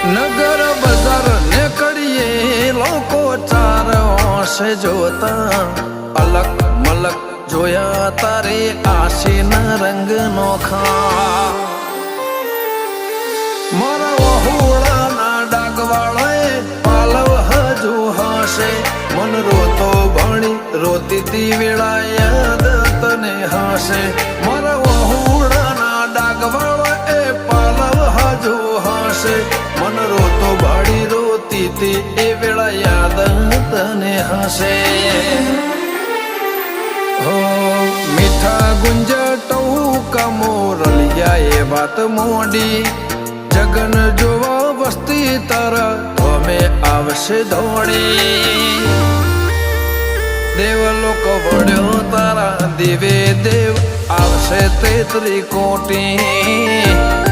નગર બજાર ને કડીએ લોકો ચાર ઓશે જોતા અલક મલક જોયા તારે આશીના રંગ નોખા મારા વહુડાના ડાગવાળાએ પાલવ હજુ હશે મન રોતો ભણી રોતી તી વેળા યાદ તને હશે મારા વહુડાના ડાગવાળાએ પાલવ હજુ હશે મન રોતો ભાડી રોતી તી એ વેળા યાદ તને હશે મીઠા ગુંજટવું કમોરલિયા એ વાત મોડી જગન જોવા વસ્તી તારા અમે આવશે દોડી દેવલોક વળ્યો તારા દેવે દેવ આવશે 33 કોટી